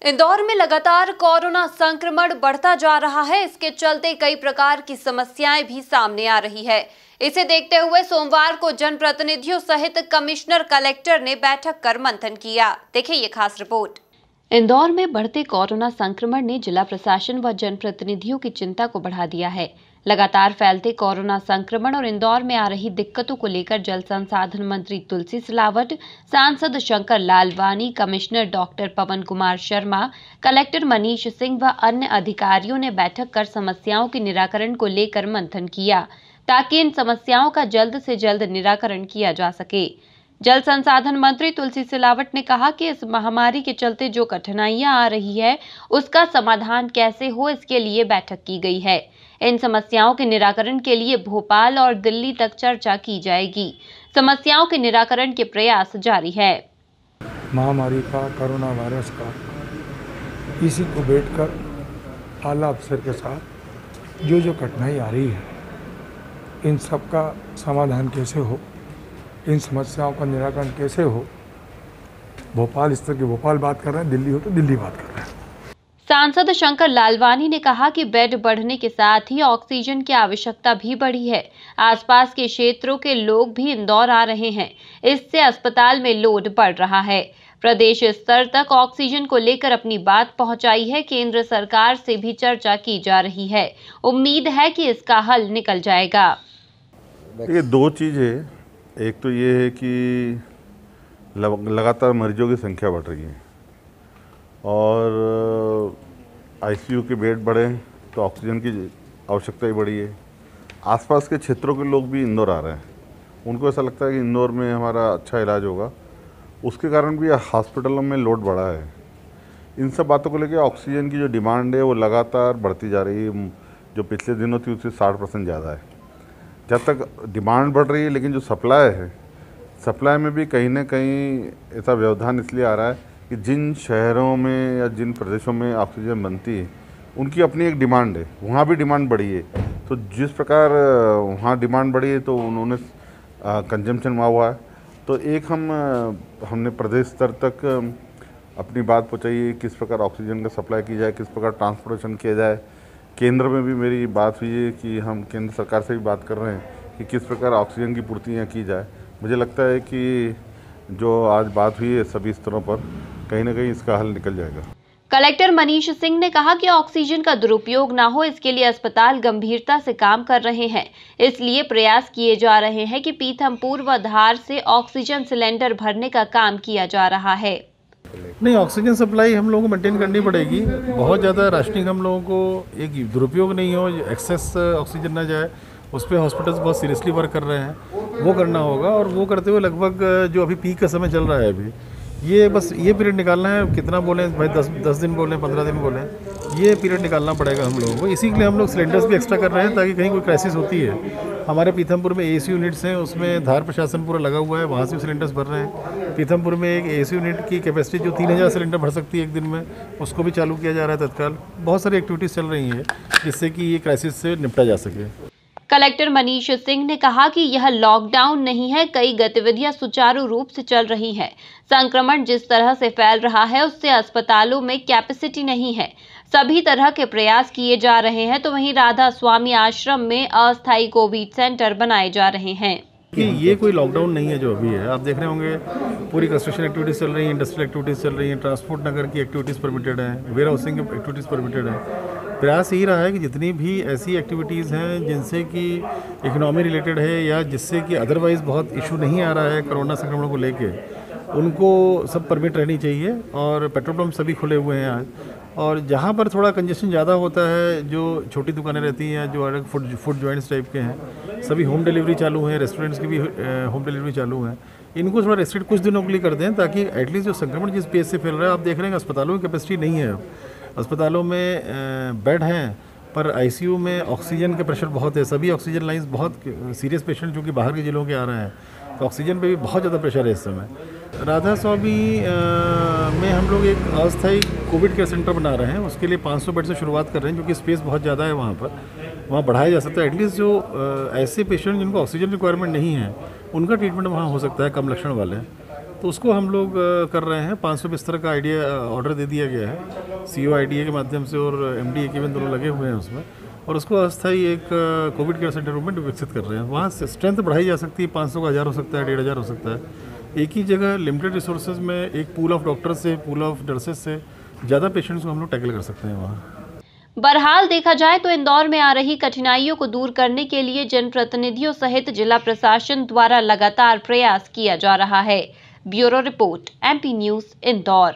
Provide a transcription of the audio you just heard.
इंदौर में लगातार कोरोना संक्रमण बढ़ता जा रहा है। इसके चलते कई प्रकार की समस्याएं भी सामने आ रही है। इसे देखते हुए सोमवार को जनप्रतिनिधियों सहित कमिश्नर कलेक्टर ने बैठक कर मंथन किया। देखिए ये खास रिपोर्ट। इंदौर में बढ़ते कोरोना संक्रमण ने जिला प्रशासन व जनप्रतिनिधियों की चिंता को बढ़ा दिया है। लगातार फैलते कोरोना संक्रमण और इंदौर में आ रही दिक्कतों को लेकर जल संसाधन मंत्री तुलसी सिलावट, सांसद शंकर लालवानी, कमिश्नर डॉक्टर पवन कुमार शर्मा, कलेक्टर मनीष सिंह व अन्य अधिकारियों ने बैठक कर समस्याओं के निराकरण को लेकर मंथन किया, ताकि इन समस्याओं का जल्द से जल्द निराकरण किया जा सके। जल संसाधन मंत्री तुलसी सिलावट ने कहा कि इस महामारी के चलते जो कठिनाइयां आ रही है उसका समाधान कैसे हो, इसके लिए बैठक की गई है। इन समस्याओं के निराकरण के लिए भोपाल और दिल्ली तक चर्चा की जाएगी। समस्याओं के निराकरण के प्रयास जारी है। महामारी का, कोरोना वायरस का, इसी को बैठकर आला अफसर के साथ जो कठिनाई आ रही है, इन सब का समाधान कैसे हो, इन समस्याओं का निराकरण कैसे हो, भोपाल स्तर की भोपाल बात कर रहे हैं, दिल्ली हो तो दिल्ली बात कर रहे हैं। सांसद शंकर लालवानी ने कहा कि बेड बढ़ने के साथ ही ऑक्सीजन की आवश्यकता भी बढ़ी है। आसपास के क्षेत्रों के लोग भी इंदौर आ रहे हैं, इससे अस्पताल में लोड बढ़ रहा है। प्रदेश स्तर तक ऑक्सीजन को लेकर अपनी बात पहुंचाई है। केंद्र सरकार से भी चर्चा की जा रही है। उम्मीद है कि इसका हल निकल जाएगा। ये दो चीज़ है, एक तो ये है कि लगातार मरीजों की संख्या बढ़ रही है और आईसीयू के बेड बढ़े तो ऑक्सीजन की आवश्यकता ही बढ़ी है। आसपास के क्षेत्रों के लोग भी इंदौर आ रहे हैं, उनको ऐसा लगता है कि इंदौर में हमारा अच्छा इलाज होगा, उसके कारण भी हॉस्पिटलों में लोड बढ़ा है। इन सब बातों को लेकर ऑक्सीजन की जो डिमांड है वो लगातार बढ़ती जा रही है, जो पिछले दिनों थी उससे 60% ज़्यादा है। जब तक डिमांड बढ़ रही है लेकिन जो सप्लाई है, सप्लाई में भी कहीं ना कहीं ऐसा व्यवधान इसलिए आ रहा है कि जिन शहरों में या जिन प्रदेशों में ऑक्सीजन बनती है उनकी अपनी एक डिमांड है, वहाँ भी डिमांड बढ़ी है। तो जिस प्रकार वहाँ डिमांड बढ़ी है तो उन्होंने कंजम्पशन वहाँ हुआ है। तो एक हमने प्रदेश स्तर तक अपनी बात पहुँचाई है, किस प्रकार ऑक्सीजन का सप्लाई की जाए, किस प्रकार ट्रांसपोर्टेशन किया जाए। केंद्र में भी मेरी बात हुई है कि हम केंद्र सरकार से भी बात कर रहे हैं कि किस प्रकार ऑक्सीजन की पूर्ति यहाँ की जाए। मुझे लगता है कि जो आज बात हुई है सभी स्तरों पर, कहीं ना कहीं इसका हल निकल जाएगा। कलेक्टर मनीष सिंह ने कहा कि ऑक्सीजन का दुरुपयोग न हो, इसके लिए अस्पताल गंभीरता से काम कर रहे हैं। इसलिए प्रयास किए जा रहे हैं कि पीथमपुर व धार से ऑक्सीजन सिलेंडर भरने का काम किया जा रहा है। नहीं, ऑक्सीजन सप्लाई हम लोगों को मेंटेन करनी पड़ेगी। बहुत ज़्यादा राशनिंग हम लोगों को एक दुरुपयोग नहीं हो, एक्सेस ऑक्सीजन ना जाए, उस पर हॉस्पिटल्स बहुत सीरियसली वर्क कर रहे हैं, वो करना होगा। और वो करते हुए लगभग जो अभी पीक का समय चल रहा है, अभी ये बस ये पीरियड निकालना है। कितना बोलें भाई, 10 दिन बोलें, 15 दिन बोलें, ये पीरियड निकालना पड़ेगा हम लोगों को। इसी के लिए हम लोग सिलेंडर्स भी एक्स्ट्रा कर रहे हैं ताकि कहीं कोई क्राइसिस होती है। हमारे पीथमपुर में एसी यूनिट्स हैं, उसमें धार प्रशासन पूरा लगा हुआ है, वहाँ से भी सिलेंडर्स भर रहे हैं। पीथमपुर में एक एसी यूनिट की कैपेसिटी जो 3000 सिलेंडर भर सकती है एक दिन में, उसको भी चालू किया जा रहा है तत्काल। बहुत सारी एक्टिविटीज़ चल रही हैं जिससे कि ये क्राइसिस से निपटा जा सके। कलेक्टर मनीष सिंह ने कहा कि यह लॉकडाउन नहीं है, कई गतिविधियां सुचारू रूप से चल रही हैं। संक्रमण जिस तरह से फैल रहा है उससे अस्पतालों में कैपेसिटी नहीं है। सभी तरह के प्रयास किए जा रहे हैं। तो वहीं राधा स्वामी आश्रम में अस्थायी कोविड सेंटर बनाए जा रहे हैं। कि ये कोई लॉकडाउन नहीं है जो अभी है। आप देख रहे होंगे पूरी कंस्ट्रक्शन एक्टिविटीज़ चल रही हैं, इंडस्ट्रियल एक्टिविटीज़ चल रही हैं, ट्रांसपोर्ट नगर की एक्टिविटीज़ परमिटेड हैं, वेयर हाउसिंग की एक्टिविटीज़ परमिटेड हैं। प्रयास यही रहा है कि जितनी भी ऐसी एक्टिविटीज़ हैं जिनसे कि इकोनॉमी रिलेटेड है या जिससे कि अदरवाइज़ बहुत इशू नहीं आ रहा है कोरोना संक्रमण को लेके, उनको सब परमिट रहनी चाहिए। और पेट्रोल पंप सभी खुले हुए हैं आज। और जहाँ पर थोड़ा कंजेशन ज़्यादा होता है, जो छोटी दुकानें रहती हैं, जो अलग फूड जॉइंट्स टाइप के हैं, सभी होम डिलीवरी चालू हैं, रेस्टोरेंट्स की भी होम डिलीवरी चालू हैं। इनको थोड़ा रेस्ट्रिक्ट कुछ दिनों के लिए कर दें ताकि एटलीस्ट जो संक्रमण जिस पेज से फैल रहा है, आप देख रहे हैं अस्पतालों की कैपेसिटी नहीं है। अस्पतालों में बेड हैं पर आईसीयू में ऑक्सीजन का प्रेशर बहुत है। सभी ऑक्सीजन लाइन्स, बहुत सीरियस पेशेंट जो कि बाहर के जिलों के आ रहे हैं, तो ऑक्सीजन पे भी बहुत ज़्यादा प्रेशर है इस समय। राधा स्वामी में हम लोग एक अस्थायी कोविड केयर सेंटर बना रहे हैं। उसके लिए 500 बेड से शुरुआत कर रहे हैं, क्योंकि स्पेस बहुत ज़्यादा है वहाँ पर, वहाँ बढ़ाया जा सकता है। एटलीस्ट जो ऐसे पेशेंट जिनको ऑक्सीजन रिक्वायरमेंट नहीं है, उनका ट्रीटमेंट वहाँ हो सकता है, कम लक्षण वाले। तो उसको हम लोग कर रहे हैं। 500 बिस्तर का आइडिया ऑर्डर दे दिया गया है COIDA के माध्यम से, और MDA के भी दोनों लगे हुए हैं उसमें, और उसको अस्थायी एक कोविड केयर सेंटर में विकसित कर रहे हैं। वहाँ स्ट्रेंथ बढ़ाई जा सकती है, 500 का 1000 हो सकता है, 1500 हो सकता है। एक ही जगह लिमिटेड रिसोर्सेज में एक पूल ऑफ डॉक्टर्स से, पूल ऑफ नर्सेज से ज़्यादा पेशेंट्स को हम लोग टैकल कर सकते हैं वहाँ। बहरहाल देखा जाए तो इंदौर में आ रही कठिनाइयों को दूर करने के लिए जनप्रतिनिधियों सहित जिला प्रशासन द्वारा लगातार प्रयास किया जा रहा है। Bureau report MP news Indore.